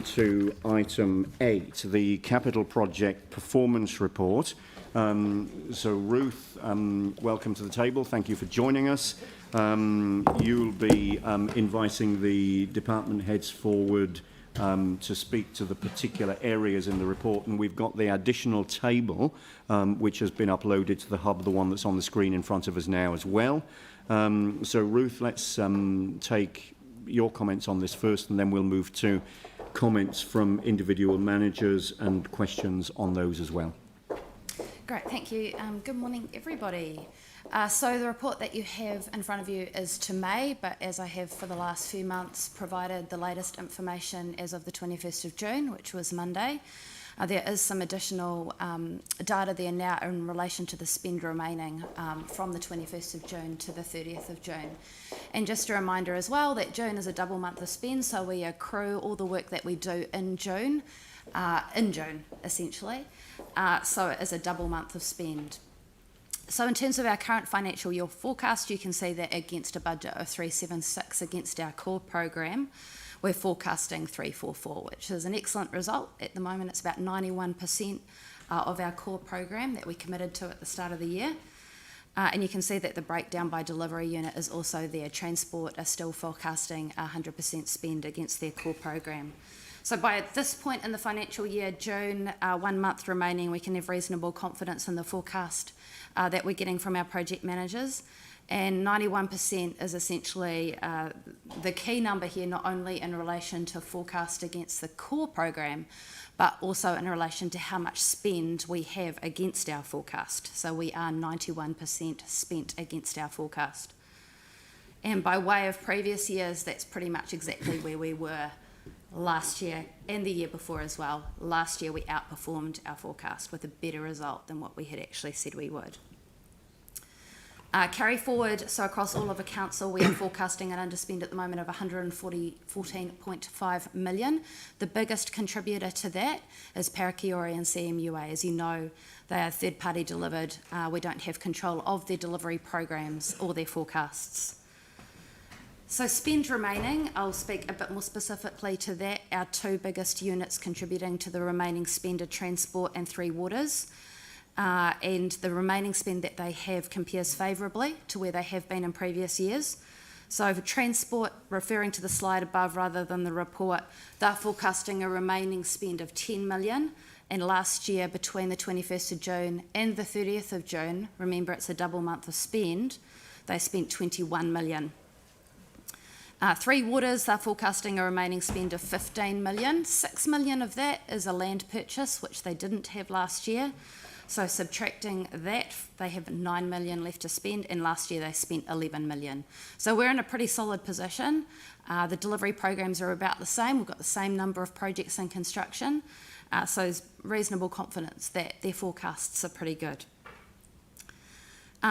To item 8, the capital project performance report. So Ruth, welcome to the table. Thank you for joining us. You'll be inviting the department heads forward to speak to the particular areas in the report, and we've got the additional table which has been uploaded to the hub, the one that's on the screen in front of us now as well. So Ruth, let's take your comments on this first, and then we'll move to comments from individual managers and questions on those as well. Great, thank you. Good morning, everybody. So the report that you have in front of you is to May, but as I have for the last few months provided the latest information as of the 21st of June, which was Monday. There is some additional data there now in relation to the spend remaining from the 21st of June to the 30th of June. And just a reminder as well that June is a double month of spend, so we accrue all the work that we do in June essentially. So it is a double month of spend. So in terms of our current financial year forecast, you can see that against a budget of 376 against our core program, we're forecasting 344, which is an excellent result. At the moment, it's about 91% of our core program that we committed to at the start of the year. And you can see that the breakdown by delivery unit is also there. Transport are still forecasting 100% spend against their core program. So by this point in the financial year, June, 1 month remaining, we can have reasonable confidence in the forecast that we're getting from our project managers. And 91% is essentially the key number here, not only in relation to forecast against the core program, but also in relation to how much spend we have against our forecast. So we are 91% spent against our forecast. And by way of previous years, that's pretty much exactly where we were last year and the year before as well. Last year we outperformed our forecast with a better result than what we had actually said we would. Carry forward, so across all of the council, we are forecasting an underspend at the moment of 114.5 million. The biggest contributor to that is Parakiori and CMUA. As you know, they are third-party delivered. We don't have control of their delivery programs or their forecasts. So spend remaining, I'll speak a bit more specifically to that. Our two biggest units contributing to the remaining spend are transport and Three Waters. And the remaining spend that they have compares favourably to where they have been in previous years. So for transport, referring to the slide above rather than the report, they're forecasting a remaining spend of 10 million. And last year, between the 21st of June and the 30th of June, remember it's a double month of spend, they spent 21 million. Three Waters, they're forecasting a remaining spend of 15 million. 6 million of that is a land purchase, which they didn't have last year. So subtracting that, they have 9 million left to spend, and last year they spent 11 million. So we're in a pretty solid position. The delivery programs are about the same. We've got the same number of projects in construction. So there's reasonable confidence that their forecasts are pretty good.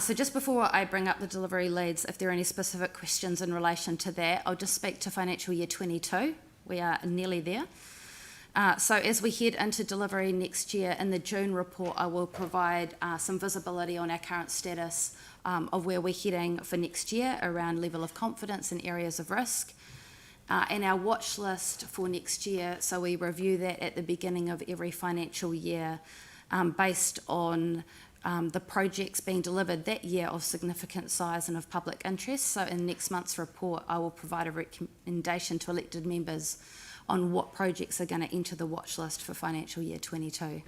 So just before I bring up the delivery leads, if there are any specific questions in relation to that, I'll just speak to financial year 22. We are nearly there. So as we head into delivery next year, in the June report, I will provide some visibility on our current status of where we're heading for next year around level of confidence and areas of risk. And our watch list for next year, so we review that at the beginning of every financial year based on the projects being delivered that year of significant size and of public interest. So in next month's report, I will provide a recommendation to elected members on what projects are going to enter the watch list for financial year 22.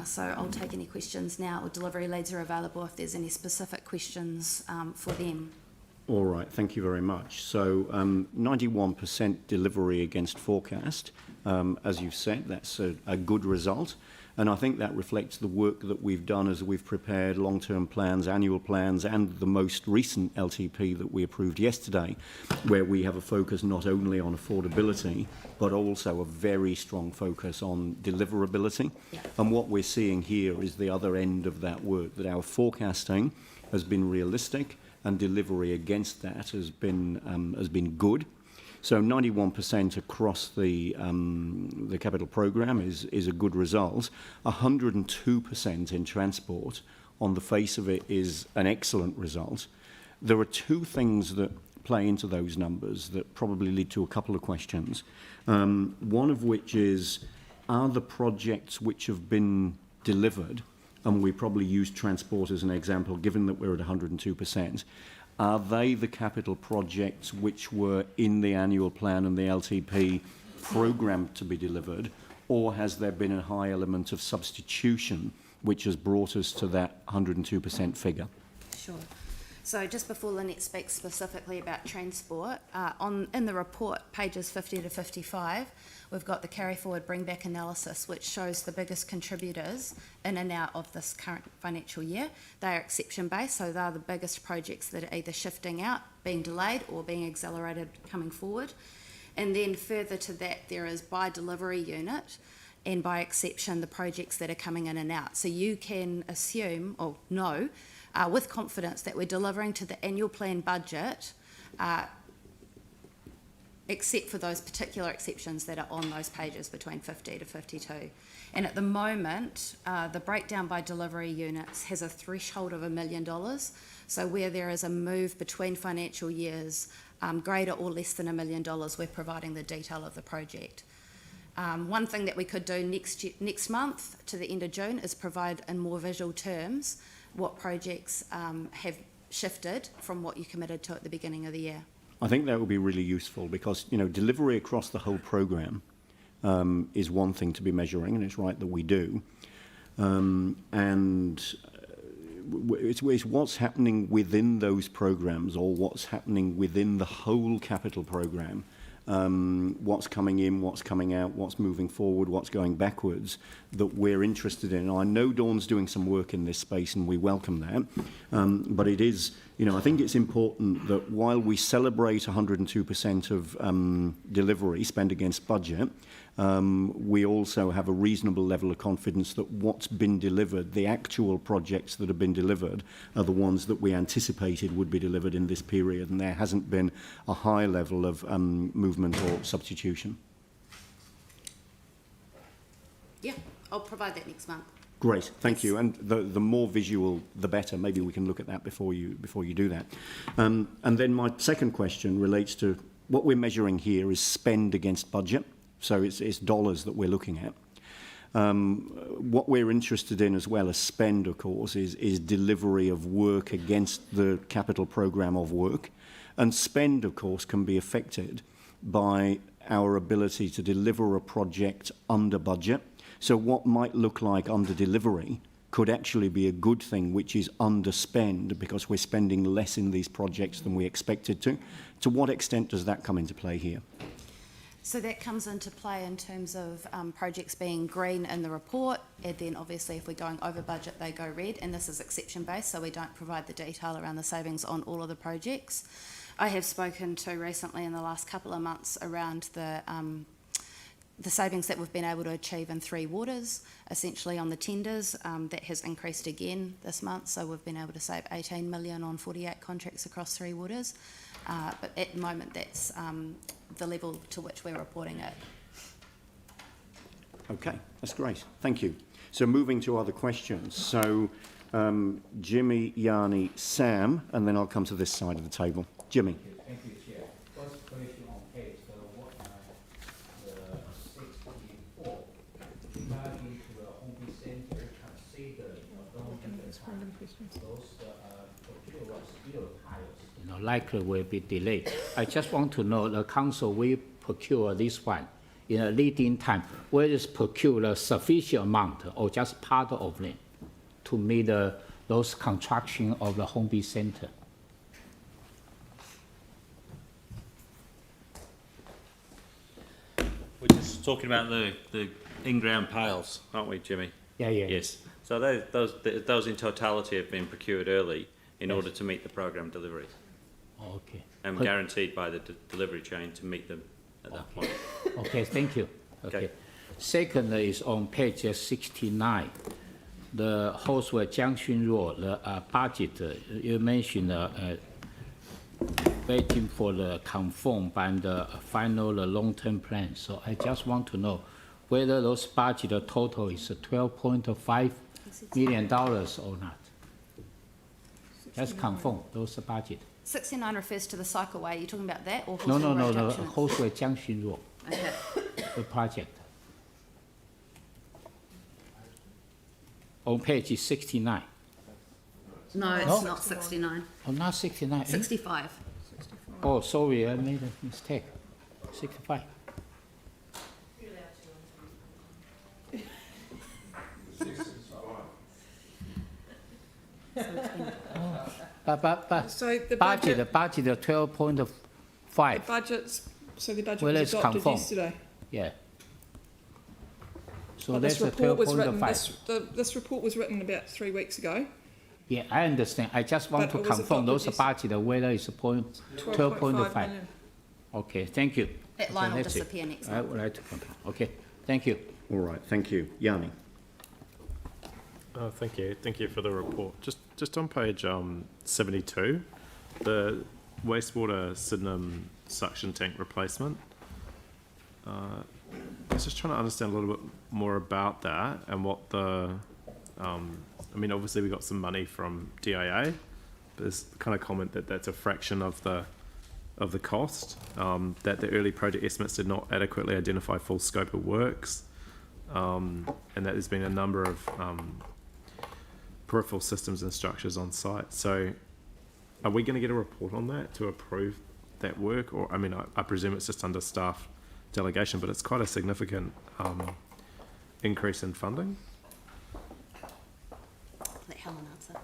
So I'll take any questions now, or delivery leads are available if there's any specific questions for them. All right, thank you very much. So 91% delivery against forecast. As you've said, that's a good result. And I think that reflects the work that we've done as we've prepared long-term plans, annual plans, and the most recent LTP that we approved yesterday, where we have a focus not only on affordability, but also a very strong focus on deliverability. Yeah. And what we're seeing here is the other end of that work, that our forecasting has been realistic and delivery against that has been good. So 91% across the capital programme is a good result. 102% in transport, on the face of it, is an excellent result. There are two things that play into those numbers that probably lead to a couple of questions. One of which is, are the projects which have been delivered, and we probably use transport as an example, given that we're at 102%, are they the capital projects which were in the annual plan and the LTP programmed to be delivered, or has there been a high element of substitution which has brought us to that 102% figure? Sure. So just before Lynette speaks specifically about transport, in the report, pages 50 to 55, we've got the carry forward bring back analysis, which shows the biggest contributors in and out of this current financial year. They are exception based, so they're the biggest projects that are either shifting out, being delayed, or being accelerated coming forward. And then further to that, there is by delivery unit, and by exception, the projects that are coming in and out. So you can assume, or know, with confidence that we're delivering to the annual plan budget, except for those particular exceptions that are on those pages between 50 to 52. And at the moment, the breakdown by delivery units has a threshold of $1 million. So where there is a move between financial years, greater or less than $1 million, we're providing the detail of the project. One thing that we could do next month to the end of June is provide in more visual terms what projects have shifted from what you committed to at the beginning of the year. I think that would be really useful because, you know, delivery across the whole programme is one thing to be measuring, and it's right that we do. It's what's happening within those programmes, or what's happening within the whole capital programme. What's coming in, what's coming out, what's moving forward, what's going backwards, that we're interested in. I know Dawn's doing some work in this space and we welcome that, but it is, you know, I think it's important that while we celebrate 102% of delivery spend against budget, we also have a reasonable level of confidence that what's been delivered, the actual projects that have been delivered, are the ones that we anticipated would be delivered in this period, and there hasn't been a high level of movement or substitution. Yeah, I'll provide that next month. Great, thank you. And the more visual, the better. Maybe we can look at that before you do that. And then my second question relates to what we're measuring here is spend against budget. So it's dollars that we're looking at. What we're interested in as well as spend, of course, is delivery of work against the capital programme of work. And spend, of course, can be affected by our ability to deliver a project under budget. So what might look like under delivery could actually be a good thing, which is underspend because we're spending less in these projects than we expected to. To what extent does that come into play here? So that comes into play in terms of projects being green in the report, and then obviously if we're going over budget, they go red, and this is exception based, so we don't provide the detail around the savings on all of the projects. I have spoken to recently in the last couple of months around the savings that we've been able to achieve in Three Waters, essentially on the tenders. That has increased again this month, so we've been able to save 18 million on 48 contracts across Three Waters. But at the moment, that's the level to which we're reporting it. Okay, that's great. Thank you. So moving to other questions. So Jimmy, Yanni, Sam, and then I'll come to this side of the table. Jimmy. Thank you, Chair. First question on page the 64. Regarding to the home center, consider those procure steel tiles. Likely will be delayed. I just want to know the council will procure this one in a leading time. Will it procure a sufficient amount or just part of it to meet those construction of the home center? We're just talking about the in-ground piles, aren't we, Jimmy? Yeah. Yes. So those in totality have been procured early in order to meet the programme deliveries. Okay. And guaranteed by the delivery chain to meet them at that point. Okay, thank you. Okay. Second is on page 69. The Horseway Junction Road, the budget, you mentioned waiting for the conform by the final long-term plan. So I just want to know whether those budget total is $12.5 million or not. Just confirm those budget. 69 refers to the cycleway. Are you talking about that or No, Horseway the Junction? Horseway Junction Road. Okay. the project. On page 69. No, it's No? not 69. Oh, not 69. 65. Oh, sorry, I made a mistake. 65. But So the budget 12.5. budgets, so the budget Well, was let's adopted confirm. yesterday. Yeah. So But that's this a report was written, 12.5. this report was written about 3 weeks ago. Yeah, I understand. I just want But to it was confirm those adopted budget, whether it's 12.5 12.5. million. Okay, thank you. That line will That's it. disappear next I month. would like to confirm. Okay, thank you. All right, thank you. Yanni? Thank you. Thank you for the report. Just on page 72, the wastewater Sydenham suction tank replacement. I was just trying to understand a little bit more about that and what the, I mean, obviously we got some money from DIA, but there's kind of comment that that's a fraction of the cost, that the early project estimates did not adequately identify full scope of works, and that there's been a number of peripheral systems and structures on site. So are we going to get a report on that to approve that work? Or, I mean, I presume it's just under staff delegation, but it's quite a significant increase in funding. Let Helen answer.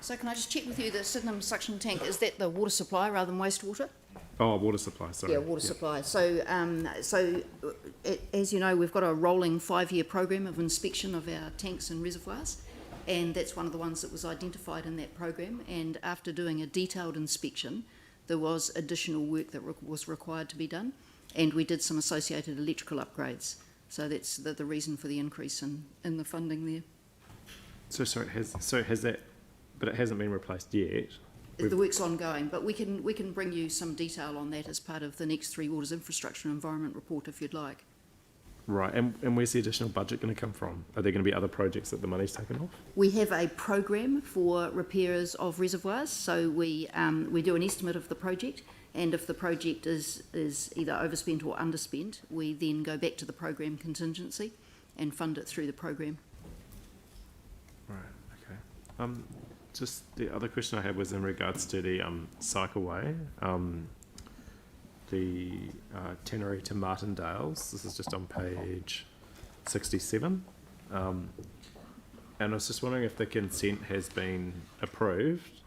So can I just check with you, the Sydenham suction tank, is that the water supply rather than wastewater? Oh, water supply, sorry. Yeah, water supply. So, as you know, we've got a rolling 5-year program of inspection of our tanks and reservoirs, and that's one of the ones that was identified in that program. And after doing a detailed inspection, there was additional work that was required to be done, and we did some associated electrical upgrades. So that's the reason for the increase in the funding there. So has that, but it hasn't been replaced yet. The work's ongoing, but we can bring you some detail on that as part of the next Three Waters Infrastructure and Environment report if you'd like. Right, and where's the additional budget going to come from? Are there going to be other projects that the money's taken off? We have a program for repairs of reservoirs, so we do an estimate of the project, and if the project is either overspent or underspent, we then go back to the program contingency and fund it through the program. Right, okay. Just the other question I had was in regards to the cycleway, the Tannery to Martindales. This is just on page 67. And I was just wondering if the consent has been approved,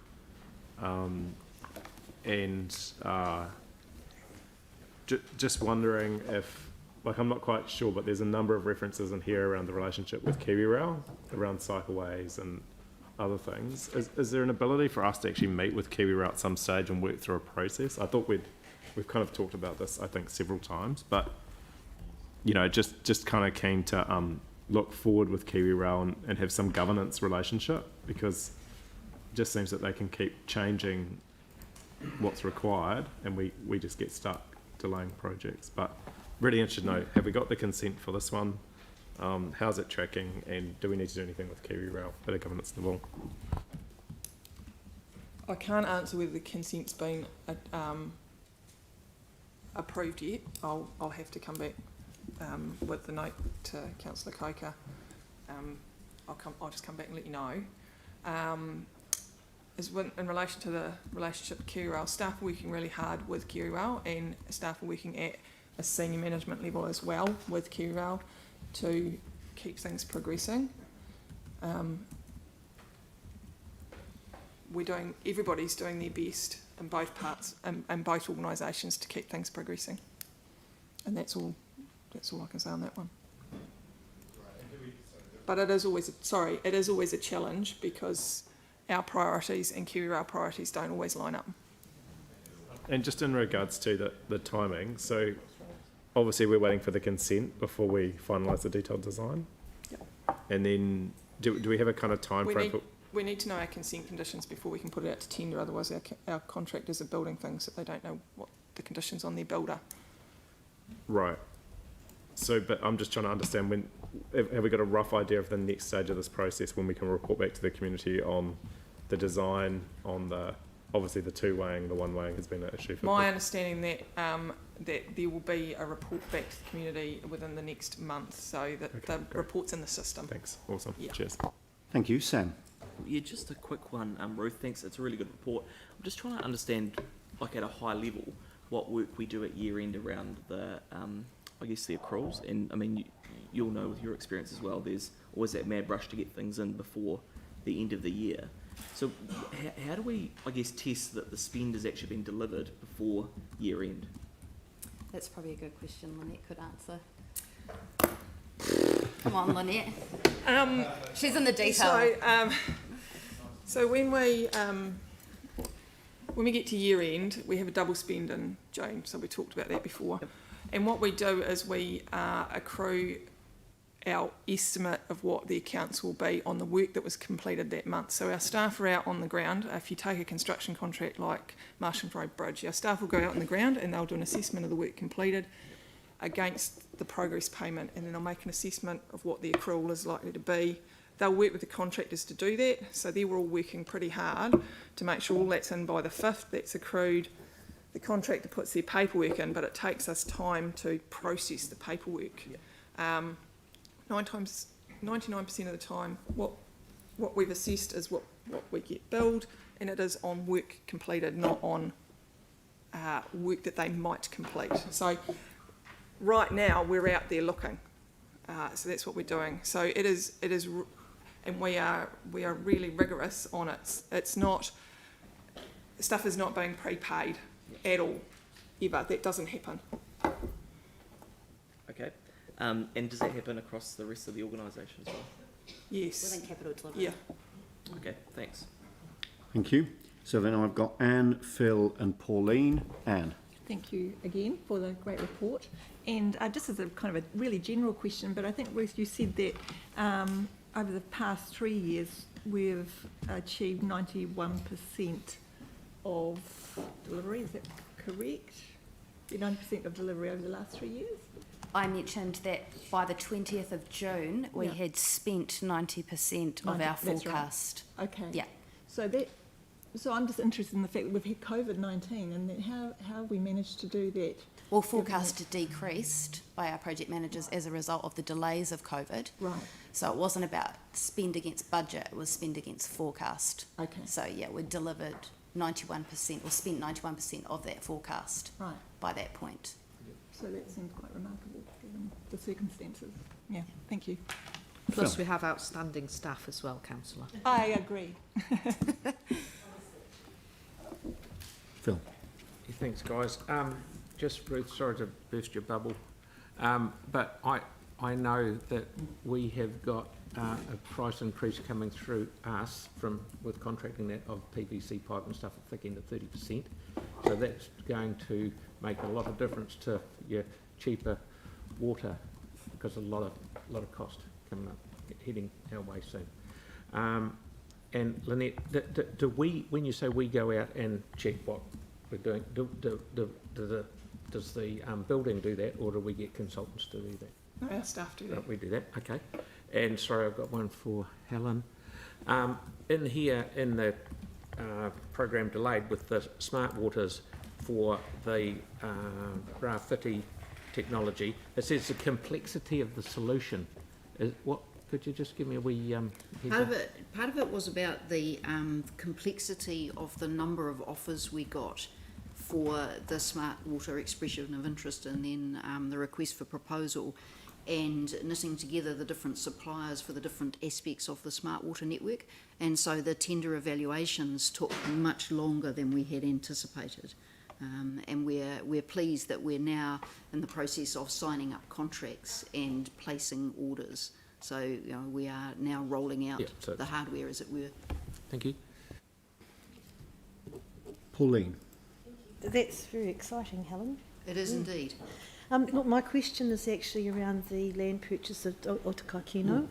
just wondering if, like, I'm not quite sure, but there's a number of references in here around the relationship with KiwiRail, around cycleways and other things. Is there an ability for us to actually meet with KiwiRail at some stage and work through a process? I thought we've kind of talked about this, I think, several times, but, you know, just kind of keen to look forward with KiwiRail and have some governance relationship, because it just seems that they can keep changing what's required and we just get stuck delaying projects. But really interested to know, have we got the consent for this one? How's it tracking, and do we need to do anything with KiwiRail at a governance level? I can't answer whether the consent's been approved yet. I'll have to come back with the note to Councillor Coker. I'll just come back and let you know. In relation to the relationship with KiwiRail, staff are working really hard with KiwiRail, and staff are working at a senior management level as well with KiwiRail to keep things progressing. Everybody's doing their best in both parts and both organisations to keep things progressing, and that's all I can say on that one. But it is always a challenge, because our priorities and KiwiRail priorities don't always line up. And just in regards to the timing, so obviously we're waiting for the consent before we finalise the detailed design. Yep. And then do we have a kind of time frame? We need to know our consent conditions before we can put it out to tender, otherwise our contractors are building things that they don't know what the conditions on their build are. Right. So, but I'm just trying to understand, have we got a rough idea of the next stage of this process when we can report back to the community on the design, on the obviously the two-weighing, the one-weighing has been an issue for My understanding that that there will be a report back to the community within the next month, so that Okay, the great. report's in the system. Thanks, awesome, Yeah. cheers. Thank you, Sam. Yeah, just a quick one, Ruth. Thanks. It's a really good report. I'm just trying to understand, like at a high level, what work we do at year end around the, I guess the accruals. And I mean, you'll know with your experience as well. There's always that mad rush to get things in before the end of the year. So how do we, I guess, test that the spend has actually been delivered before year end? That's probably a good question Lynette could answer. Come on, Lynette. She's in the detail. So when we get to year end, we have a double spend in June. So we talked about that before. Yep. And what we do is we accrue our estimate of what the accounts will be on the work that was completed that month. So our staff are out on the ground. If you take a construction contract like Marshall Road Bridge, our staff will go out on the ground and they'll do an assessment of the work completed against the progress payment, and then they'll make an assessment of what the accrual is likely to be. They'll work with the contractors to do that, so they're all working pretty hard to make sure all that's in by the 5th, that's accrued. The contractor puts their paperwork in, but it takes us time to process the paperwork. Yeah. 99% of the time, what we've assessed is what we get billed, and it is on work completed, not on work that they might complete. So right now we're out there looking, so that's what we're doing. So it is, and we are really rigorous on it. It's not, stuff is not being prepaid at all, ever. That doesn't happen. Okay. And does that happen across the rest of the organisation as well? Yes. Within capital delivery. Yeah. Okay, thanks. Thank you. So then I've got Anne, Phil and Pauline. Anne. Thank you again for the great report. And just as a kind of a really general question, but I think, Ruth, you said that over the past 3 years we've achieved 91% of delivery. Is that correct? 90% of delivery over the last 3 years? I mentioned that by the 20th of June, we Yeah. had spent 90% of our That's right. forecast. Okay. Yeah. So I'm just interested in the fact that we've had COVID-19 and that how have we managed to do that? Well, forecast decreased by our project managers as a result of the delays of COVID. Right. So it wasn't about spend against budget, it was spend against forecast. Okay. So yeah, we delivered 91% or spent 91% of that forecast Right. by that point. So that seems quite remarkable given the circumstances. Yeah, thank you. Plus we have outstanding staff as well, Councillor. I agree. Phil. Yeah, thanks, guys. Just Ruth, sorry to burst your bubble, but I know that we have got a price increase coming through us with contracting that of PVC pipe and stuff at thick end of 30%. So that's going to make a lot of difference to your cheaper water because a lot of cost coming up, heading our way soon. And Lynette, do we, when you say we go out and check what we're doing, does the building do that, or do we get consultants to do that? No, our staff do that. We do that, okay. And sorry, I've got one for Helen. In here, in the program delayed with the smart waters for the graffiti technology, it says the complexity of the solution. Could you just give me a wee Part of it was about the complexity of the number of offers we got for the smart water expression of interest, and then the request for proposal, and knitting together the different suppliers for the different aspects of the smart water network. And so the tender evaluations took much longer than we had anticipated. And we're pleased that we're now in the process of signing up contracts and placing orders. So we are now rolling out the hardware, as it were. Thank you. Pauline. That's very exciting, Helen. It is indeed. Look, my question is actually around the land purchase of Otakakino,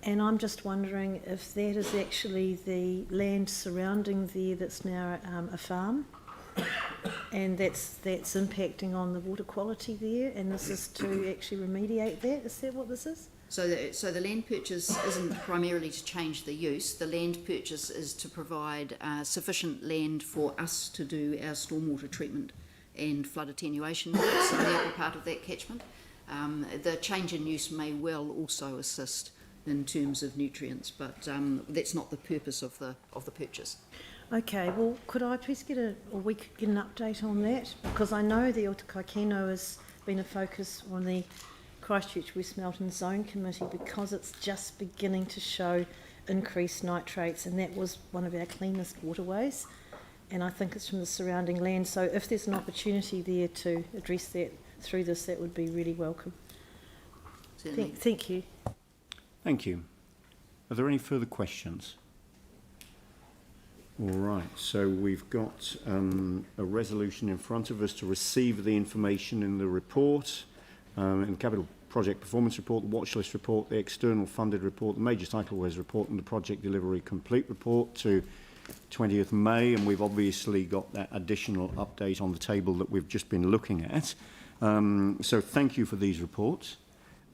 and I'm just wondering if that is actually the land surrounding there that's now a farm, and that's impacting on the water quality there, and this is to actually remediate that. Is that what this is? So the land purchase isn't primarily to change the use. The land purchase is to provide sufficient land for us to do our stormwater treatment and flood attenuation works in the upper part of that catchment. The change in use may well also assist in terms of nutrients, but that's not the purpose of the purchase. Okay, well, could I please we could get an update on that? Because I know the Otakai Kino has been a focus on the Christchurch West Melton Zone Committee because it's just beginning to show increased nitrates, and that was one of our cleanest waterways, and I think it's from the surrounding land. So if there's an opportunity there to address that through this, that would be really welcome. Thank you. Thank you. Are there any further questions? All right, so we've got a resolution in front of us to receive the information in the report, in the Capital Project Performance Report, the Watch List Report, the External Funded Report, the Major Cycleways Report and the Project Delivery Complete Report to 20th May, and we've obviously got that additional update on the table that we've just been looking at. So thank you for these reports.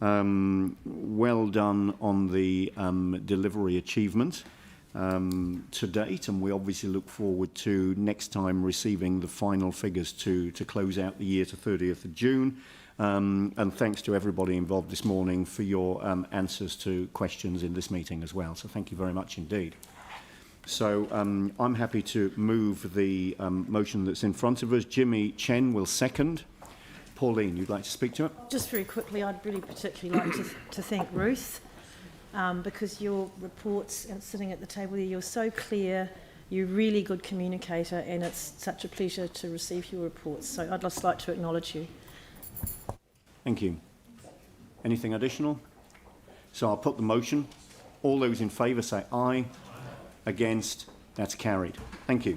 Well done on the delivery achievement to date, and we obviously look forward to next time receiving the final figures to close out the year to 30th of June. And thanks to everybody involved this morning for your answers to questions in this meeting as well. So thank you very much indeed. So I'm happy to move the motion that's in front of us. Jimmy Chen will second. Pauline, you'd like to speak to it? Just very quickly, I'd really particularly like to thank Ruth because your reports sitting at the table there, you're so clear, you're a really good communicator, and it's such a pleasure to receive your reports. So I'd just like to acknowledge you. Thank you. Anything additional? So I'll put the motion. All those in favour say aye. Against? That's carried. Thank you.